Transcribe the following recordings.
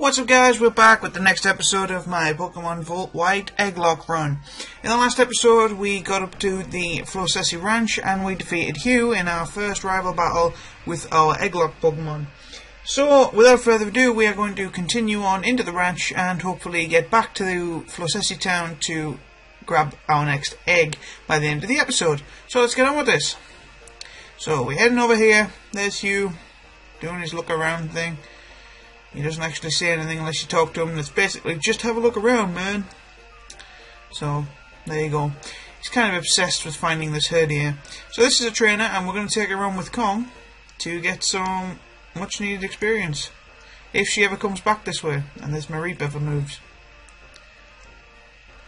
What's up guys, we're back with the next episode of my Pokemon Volt White Egglocke run. In the last episode we got up to the Flossy Ranch and we defeated Hugh in our first rival battle with our Egglocke Pokemon. So without further ado we are going to continue on into the ranch and hopefully get back to Flossy Town to grab our next egg by the end of the episode. So let's get on with this. So we're heading over here, there's Hugh doing his look around thing. He doesn't actually say anything unless you talk to him. It's basically, just have a look around, man. So, there you go. He's kind of obsessed with finding this herd here. So this is a trainer, and we're going to take a run with Kong to get some much needed experience. If she ever comes back this way, and this Mareep ever moves.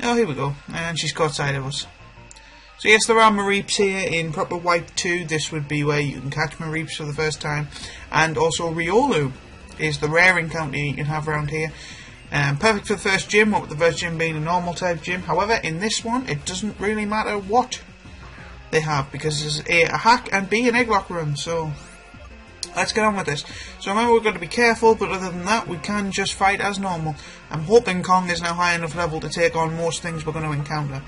Oh, here we go. And she's caught sight of us. So yes, there are Mareeps here in proper White 2. This would be where you can catch Mareeps for the first time. And also Riolu is the rare encounter you can have around here. Perfect for the first gym, with the first gym being a normal type gym. However, in this one, it doesn't really matter what they have, because there's A, a hack, and B, an Egglocke run. So, let's get on with this. So remember, we're going to be careful, but other than that, we can just fight as normal. I'm hoping Kong is now high enough level to take on most things we're going to encounter.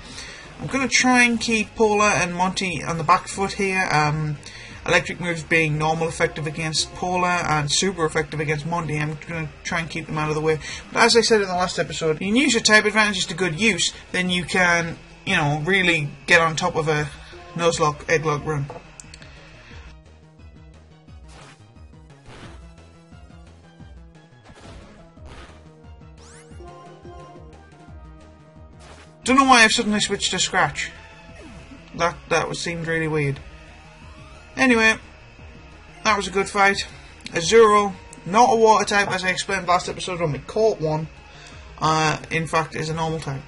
I'm going to try and keep Polar and Monty on the back foot here. Electric moves being normal effective against Polar and super effective against Monty. I'm going to try and keep them out of the way. But as I said in the last episode, if you can use your type advantages to good use, then you can, you know, really get on top of a Nuzlocke Egglocke run. Don't know why I've suddenly switched to Scratch. That seemed really weird. Anyway, that was a good fight. Azuro, not a water type as I explained last episode, only caught one. In fact, is a normal type.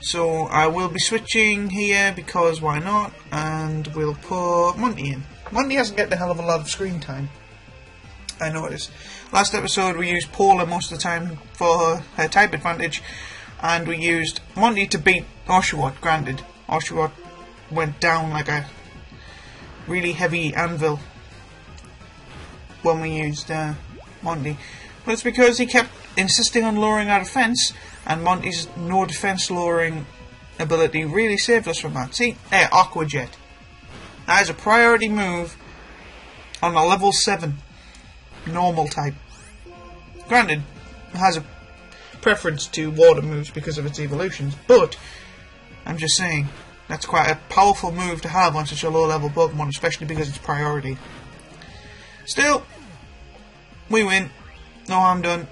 So I will be switching here because why not? And we'll put Monty in. Monty hasn't got a hell of a lot of screen time, I noticed. Last episode we used Polar most of the time for her type advantage, and we used Monty to beat Oshawott. Granted, Oshawott went down like a really heavy anvil when we used Monty, but it's because he kept insisting on lowering our defense, and Monty's no defense lowering ability really saved us from that. See, there, Aqua Jet. That is a priority move on a level 7 normal type. Granted, it has a preference to water moves because of its evolutions, but I'm just saying, that's quite a powerful move to have on such a low-level Pokemon, especially because it's priority. Still, we win. No harm done.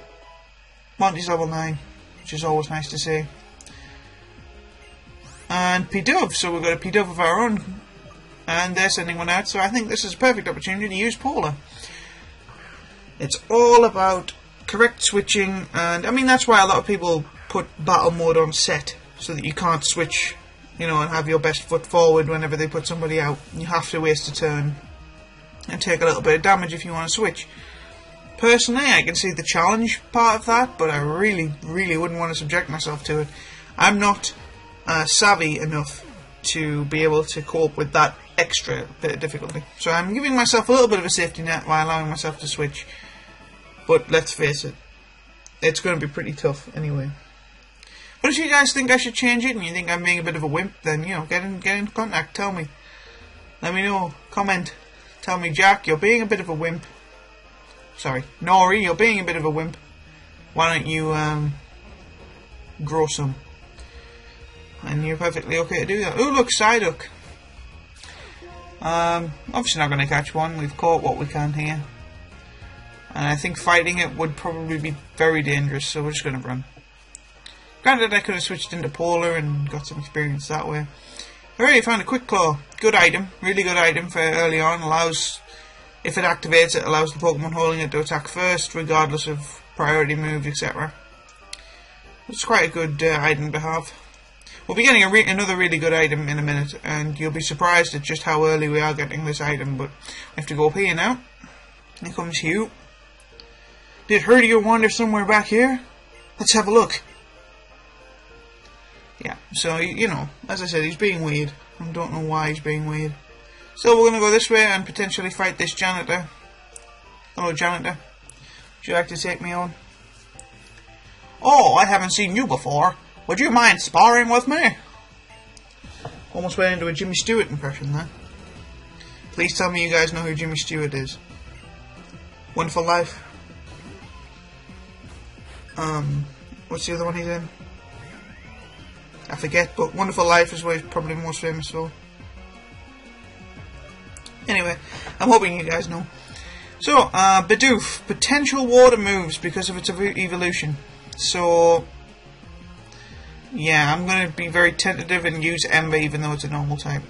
Monty's level 9, which is always nice to see. And Pidove, so we've got a Pidove of our own, and they're sending one out, so I think this is a perfect opportunity to use Polar. It's all about correct switching, and I mean that's why a lot of people put battle mode on set, so that you can't switch, you know, and have your best foot forward whenever they put somebody out. You have to waste a turn and take a little bit of damage if you want to switch. Personally, I can see the challenge part of that, but I really wouldn't want to subject myself to it. I'm not savvy enough to be able to cope with that extra bit of difficulty. So I'm giving myself a little bit of a safety net by allowing myself to switch. But let's face it, it's going to be pretty tough anyway. But if you guys think I should change it and you think I'm being a bit of a wimp, then, you know, get in contact, tell me. Let me know, comment, tell me, Jack, you're being a bit of a wimp. Sorry, Nori, you're being a bit of a wimp. Why don't you, grow some? And you're perfectly okay to do that. Ooh, look, Psyduck. Obviously not going to catch one, we've caught what we can here. And I think fighting it would probably be very dangerous, so we're just going to run. Granted, I could have switched into Polar and got some experience that way. I already found a Quick Claw. Good item. Really good item for early on. Allows, if it activates, it allows the Pokemon holding it to attack first, regardless of priority moves, etc. It's quite a good item to have. We'll be getting another really good item in a minute, and you'll be surprised at just how early we are getting this item, but we have to go up here now. Here comes Hugh. Did Herdier wander somewhere back here? Let's have a look. Yeah, so, you know, as I said, he's being weird. I don't know why he's being weird. So we're going to go this way and potentially fight this janitor. Hello, janitor. Would you like to take me on? Oh, I haven't seen you before. Would you mind sparring with me? Almost went into a Jimmy Stewart impression there. Please tell me you guys know who Jimmy Stewart is. Wonderful Life. What's the other one he's in? I forget, but Wonderful Life is what he's probably most famous for. Anyway, I'm hoping you guys know. So, Bidoof. Potential water moves because of its evolution. So, yeah, I'm going to be very tentative and use Ember even though it's a normal type.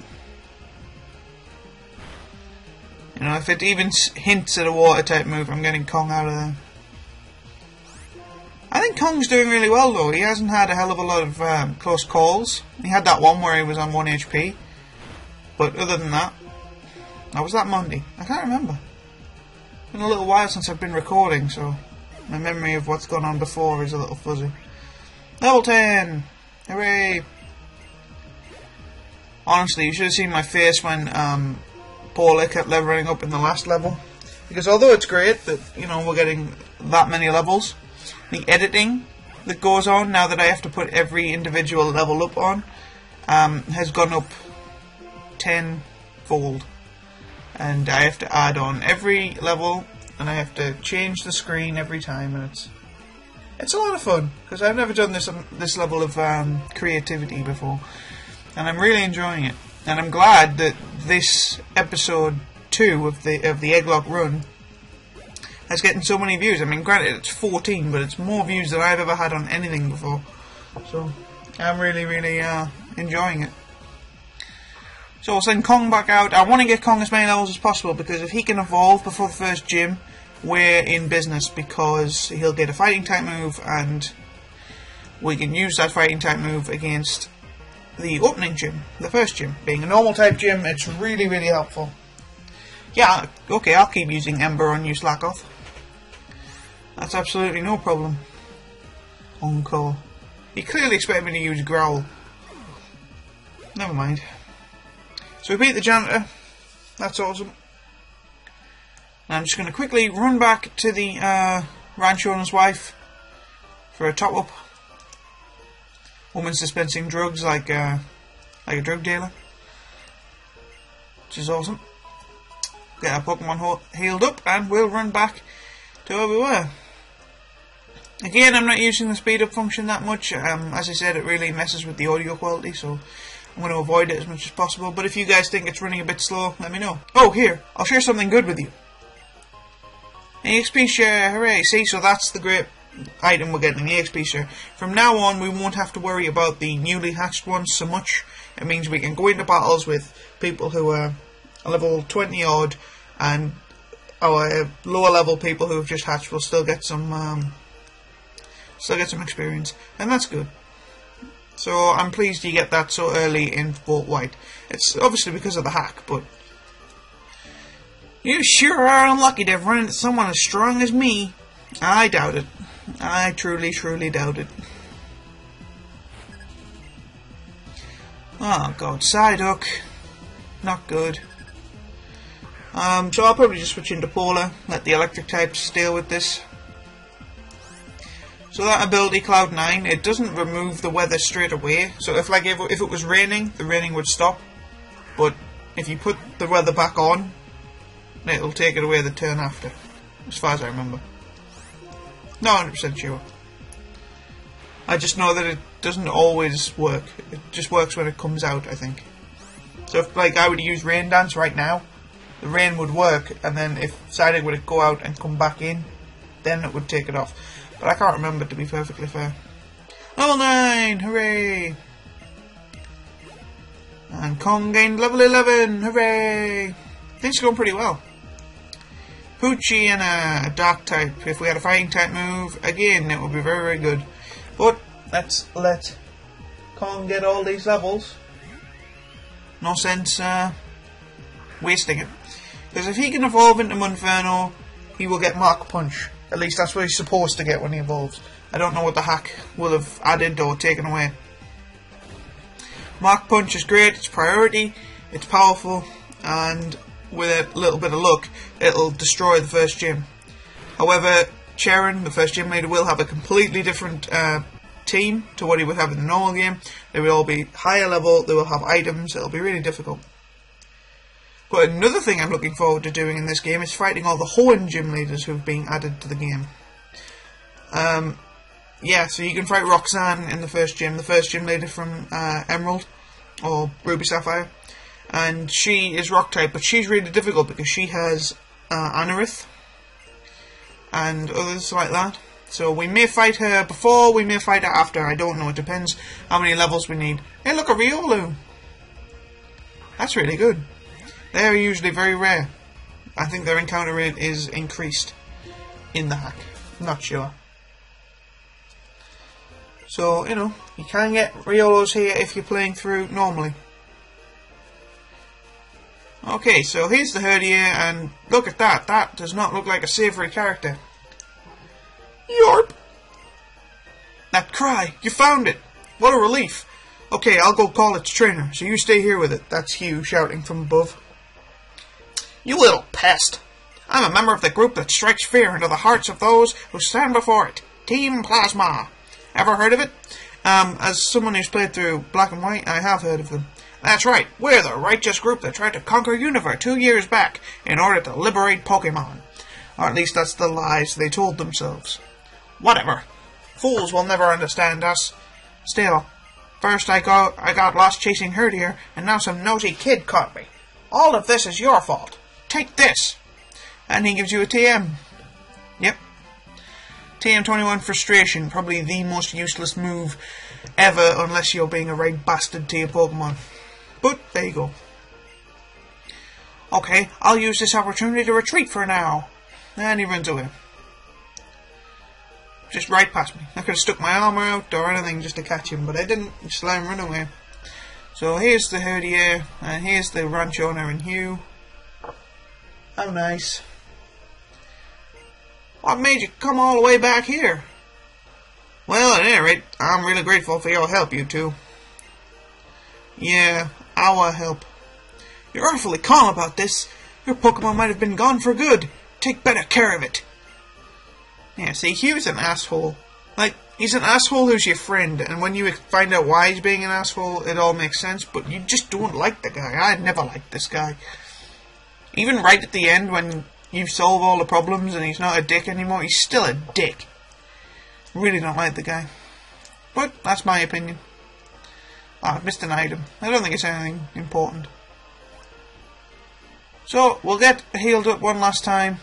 You know, if it even hints at a water type move, I'm getting Kong out of there. I think Kong's doing really well though. He hasn't had a hell of a lot of close calls. He had that one where he was on 1 HP. But other than that... Now, was that Monday? I can't remember. It's been a little while since I've been recording, so my memory of what's gone on before is a little fuzzy. Level 10! Hooray! Honestly, you should have seen my face when Paula kept leveling up in the last level. Because although it's great that, you know, we're getting that many levels, the editing that goes on now that I have to put every individual level up on has gone up 10-fold. And I have to add on every level, and I have to change the screen every time, and it's a lot of fun because I've never done this level of creativity before, and I'm really enjoying it. And I'm glad that this episode 2 of the Egglocke run is getting so many views. I mean, granted it's 14, but it's more views than I've ever had on anything before. So I'm really enjoying it. So we'll send Kong back out. I want to get Kong as many levels as possible because if he can evolve before the first gym, we're in business because he'll get a fighting type move and we can use that fighting type move against the opening gym, the first gym. Being a normal type gym, it's really helpful. Yeah, okay, I'll keep using Ember on you, Slackoff. That's absolutely no problem. Encore. You clearly expect me to use Growl. Never mind. So we beat the janitor. That's awesome. And I'm just going to quickly run back to the ranch owner's wife for a top up. Woman's dispensing drugs like a drug dealer, which is awesome. Get our Pokemon healed up, and we'll run back to where we were. Again, I'm not using the speed up function that much. As I said, it really messes with the audio quality, so I'm going to avoid it as much as possible, but if you guys think it's running a bit slow, let me know. Oh, here, I'll share something good with you. EXP share, hooray! See, so that's the great item we're getting, the EXP share. From now on, we won't have to worry about the newly hatched ones so much. It means we can go into battles with people who are level 20 odd, and our lower level people who have just hatched will still get some experience, and that's good. So I'm pleased you get that so early in Vault White. It's obviously because of the hack, but you sure are unlucky to have run into someone as strong as me. I doubt it. I truly doubt it. Oh god, Psyduck. Not good. So I'll probably just switch into Polar, let the electric types deal with this. So that ability, Cloud 9, it doesn't remove the weather straight away. So if it was raining, the raining would stop. But if you put the weather back on, it'll take it away the turn after. As far as I remember. Not 100% sure. I just know that it doesn't always work. It just works when it comes out, I think. So if I were to use Rain Dance right now, the rain would work, and then if Psyduck were to go out and come back in, then it would take it off. But I can't remember, to be perfectly fair. Level 9! Hooray! And Kong gained level 11! Hooray! Things are going pretty well. Poochie and a dark type. If we had a fighting type move, again, it would be very good. But let's let Kong get all these levels. No sense wasting it. Because if he can evolve into Munferno, he will get Mark Punch. At least that's what he's supposed to get when he evolves. I don't know what the hack will have added or taken away. Mark Punch is great, it's priority, it's powerful, and with a little bit of luck, it'll destroy the first gym. However, Charon, the first gym leader, will have a completely different team to what he would have in the normal game. They will all be higher level, they will have items, it'll be really difficult. But another thing I'm looking forward to doing in this game is fighting all the Hoenn gym leaders who've been added to the game. Yeah, so you can fight Roxanne in the first gym leader from Emerald, or Ruby Sapphire. And she is rock type, but she's really difficult because she has Anorith and others like that. So we may fight her before, we may fight her after, I don't know, it depends how many levels we need. Hey look, a Riolu! That's really good. They're usually very rare. I think their encounter rate is increased in the hack. I'm not sure. So, you know, you can get Riolos here if you're playing through normally. Okay, so here's the Herdier, and look at that. That does not look like a savoury character. Yorp! That cry! You found it! What a relief! Okay, I'll go call its trainer, so you stay here with it. That's Hugh shouting from above. You little pest! I'm a member of the group that strikes fear into the hearts of those who stand before it. Team Plasma. Ever heard of it? As someone who's played through Black and White, I have heard of them. That's right, we're the righteous group that tried to conquer Univers 2 years back in order to liberate Pokemon. Or at least that's the lies they told themselves. Whatever. Fools will never understand us. Still, first I got lost chasing Herdier, and now some nosy kid caught me. All of this is your fault. Take this. And he gives you a TM. Yep. TM21 Frustration, probably the most useless move ever unless you're being a right bastard to your Pokemon. But, there you go. Okay, I'll use this opportunity to retreat for now. And he runs away. Just right past me. I could have stuck my armor out or anything just to catch him, but I didn't. Just let him run away. So here's the Herdier, and here's the ranch owner and Hugh. How nice. What made you come all the way back here? Well, at any rate, I'm really grateful for your help, you two. Yeah, our help. You're awfully calm about this. Your Pokemon might have been gone for good. Take better care of it. Yeah, see, Hugh's an asshole. Like, he's an asshole who's your friend, and when you find out why he's being an asshole, it all makes sense, but you just don't like the guy. I never liked this guy. Even right at the end, when you solve all the problems and he's not a dick anymore, he's still a dick. Really don't like the guy. But that's my opinion. Oh, I've missed an item. I don't think it's anything important. So, we'll get healed up one last time.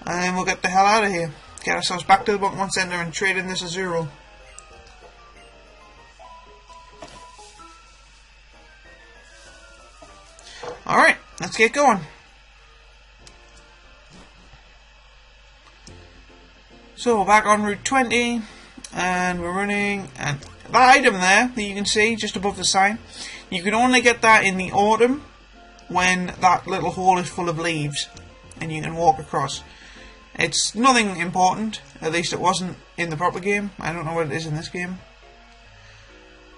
And then we'll get the hell out of here. Get ourselves back to the Pokemon Center and trade in this Azurill. Alright, let's get going. So, back on Route 20, and we're running, and that item there, that you can see just above the sign, you can only get that in the autumn when that little hole is full of leaves, and you can walk across. It's nothing important, at least it wasn't in the proper game. I don't know what it is in this game.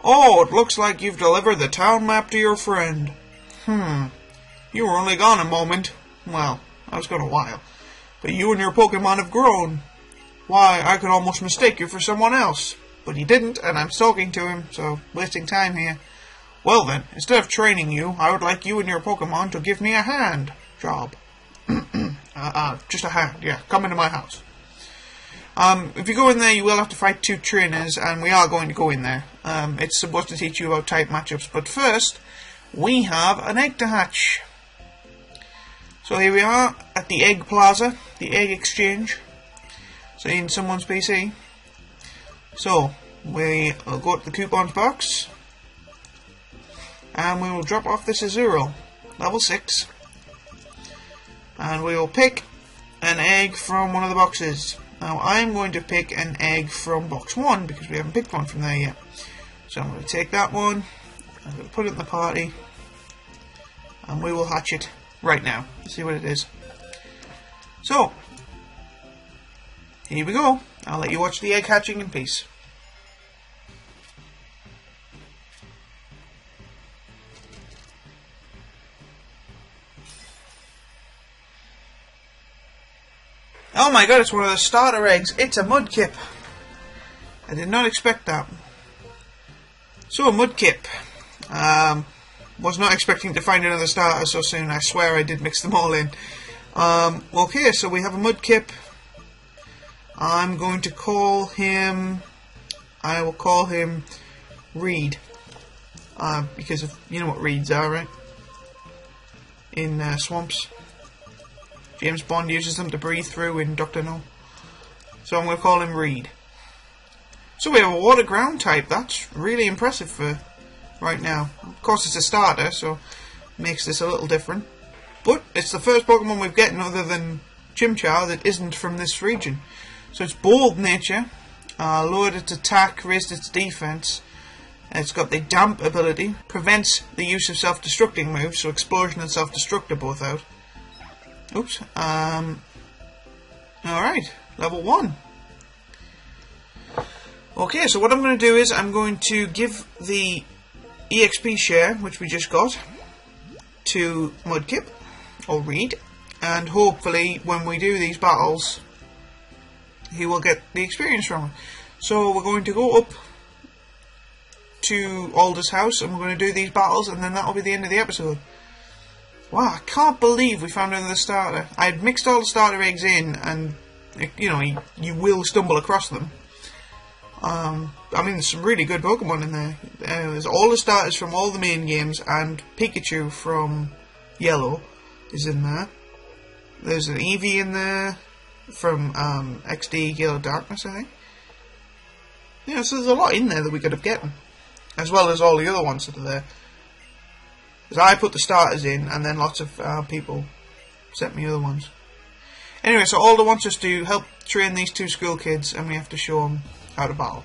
Oh, it looks like you've delivered the town map to your friend. You were only gone a moment. Well, I was gone a while. But you and your Pokemon have grown. Why, I could almost mistake you for someone else. But he didn't, and I'm talking to him, so wasting time here. Well then, instead of training you, I would like you and your Pokemon to give me a hand job. Just a hand, yeah. Come into my house. If you go in there, you will have to fight 2 trainers, and we are going to go in there. It's supposed to teach you about type matchups, but first, we have an egg to hatch. So here we are at the Egg Plaza, the Egg Exchange. So in someone's PC. So, we will go to the coupons box, and we will drop off this Azurill, level 6. And we will pick an egg from one of the boxes. Now I'm going to pick an egg from box 1 because we haven't picked one from there yet. So I'm going to take that one, I'm going to put it in the party, and we will hatch it right now. Let's see what it is. So, here we go. I'll let you watch the egg hatching in peace. Oh my god, it's one of the starter eggs. It's a Mudkip. I did not expect that. So, a Mudkip. Was not expecting to find another starter so soon. I swear I did mix them all in. Okay, so we have a Mudkip. I'm going to call him... I will call him Reed. Because of, you know what reeds are, right? In swamps. James Bond uses them to breathe through in Dr. No. So I'm going to call him Reed. So we have a water ground type. That's really impressive for right now. Of course it's a starter, so makes this a little different. But it's the first Pokemon we've gotten other than Chimchar that isn't from this region. So it's bold nature, lowered its attack, raised its defense. It's got the damp ability, prevents the use of self-destructing moves, so explosion and self-destruct are both out. Oops. Alright, level 1. Okay, so what I'm going to do is I'm going to give the EXP share, which we just got, to Mudkip, or Reed, and hopefully when we do these battles, he will get the experience from it. So we're going to go up to Alder's house, and we're going to do these battles, and then that'll be the end of the episode. Wow, I can't believe we found another starter. I had mixed all the starter eggs in, and, you know, you will stumble across them. I mean, there's some really good Pokemon in there. There's all the starters from all the main games, and Pikachu from Yellow is in there. There's an Eevee in there from XD Gale of Darkness, I think. Yeah, so there's a lot in there that we could have gotten, as well as all the other ones that are there. Because I put the starters in, and then lots of people sent me other ones. Anyway, so Alder wants us to help train these two school kids, and we have to show them how to battle.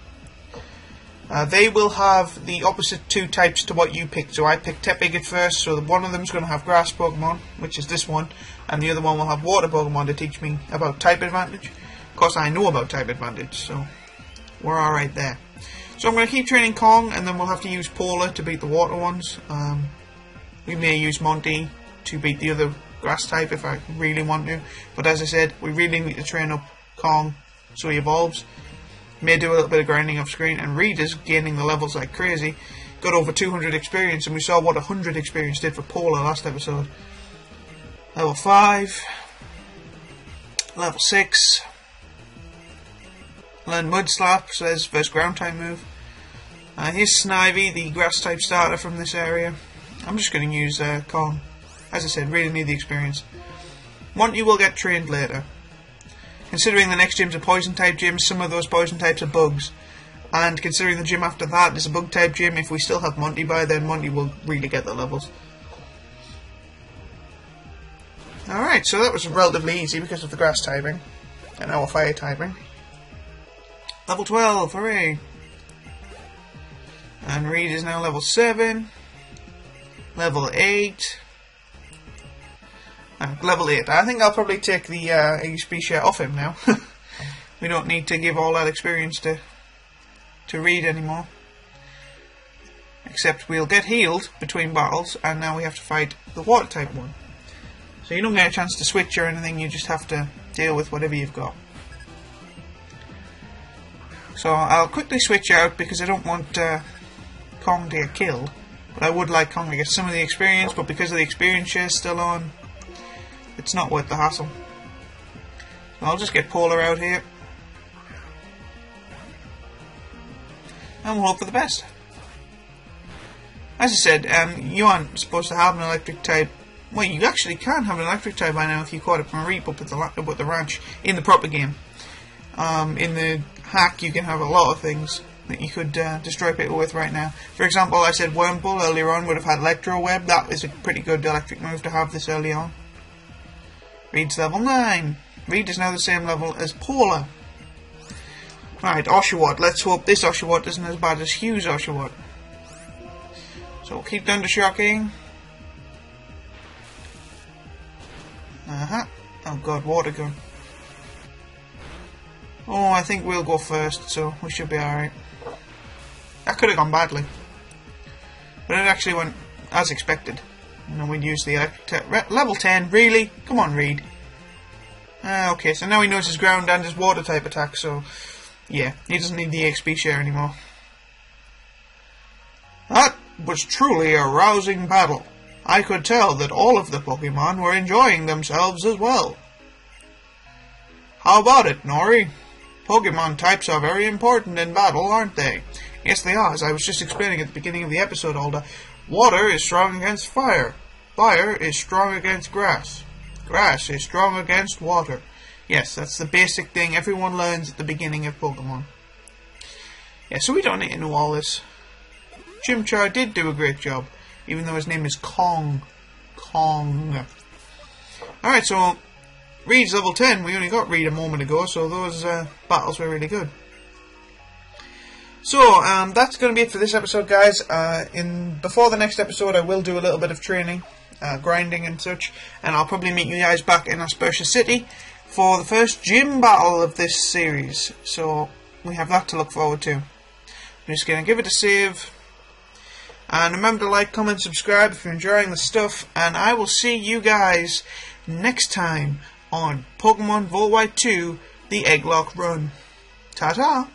They will have the opposite two types to what you picked. So I picked Tepig at first, so one of them is going to have grass Pokemon, which is this one, and the other one will have water Pokemon to teach me about type advantage. Of course, I know about type advantage, so we're alright there. So I'm going to keep training Kong, and then we'll have to use Polar to beat the water ones. We may use Monty to beat the other grass type if I really want to, but as I said, we really need to train up Kong so he evolves. May do a little bit of grinding off screen, and Reed is gaining the levels like crazy. Got over 200 experience, and we saw what 100 experience did for Polar last episode. Level 5. Level 6. Learn Mud Slap, so there's first ground type move. Here's Snivy, the grass type starter from this area. I'm just going to use Kong. As I said, really need the experience. Monty will get trained later. Considering the next gym's a poison type gym, some of those poison types are bugs. And considering the gym after that is a bug type gym, if we still have Monty by then, Monty will really get the levels. Alright, so that was relatively easy because of the grass typing. And our fire typing. Level 12, hooray! And Reed is now level 7. Level 8. Level 8. I think I'll probably take the XP share off him now. We don't need to give all that experience to Reed anymore. Except we'll get healed between battles, and now we have to fight the water type one. So you don't get a chance to switch or anything, you just have to deal with whatever you've got. So I'll quickly switch out because I don't want Kong to get killed. But I would like Kong to get some of the experience, but because of the experience share still on, it's not worth the hassle. So I'll just get Polar out here. And we'll hope for the best. As I said, you aren't supposed to have an electric type. Well, you actually can have an electric type by now if you caught up and Reap up at the ranch in the proper game. In the hack, you can have a lot of things that you could destroy people with right now. For example, I said Wormbull earlier on would have had Electro Web. That is a pretty good electric move to have this early on. Reed's level 9. Reed is now the same level as Polar. Right, Oshawott. Let's hope this Oshawott isn't as bad as Hugh's Oshawott. So we'll keep Thunder Shocking. Oh god, Water Gun. Oh, I think we'll go first, so we should be alright. That could have gone badly. But it actually went as expected. You know, we'd use the electric level 10, really? Come on, Reed. Okay, so now he knows his ground and his water type attack, so yeah, he doesn't need the XP share anymore. That was truly a rousing battle. I could tell that all of the Pokemon were enjoying themselves as well. How about it, Nori? Pokemon types are very important in battle, aren't they? Yes, they are. As I was just explaining at the beginning of the episode, Alda, water is strong against fire. Fire is strong against grass. Grass is strong against water. Yes, that's the basic thing everyone learns at the beginning of Pokemon. Yeah, so we don't need to know all this. Chimchar did do a great job, even though his name is Kong. Kong. Alright, so Reed's level 10. We only got Reed a moment ago, so those battles were really good. So, that's going to be it for this episode, guys. Before the next episode, I will do a little bit of training, grinding and such, and I'll probably meet you guys back in Aspertia City for the first gym battle of this series. So, we have that to look forward to. I'm just going to give it a save. And remember to like, comment, subscribe if you're enjoying the stuff. And I will see you guys next time on Pokemon Volt White 2, the Egglocke run. Ta-ta!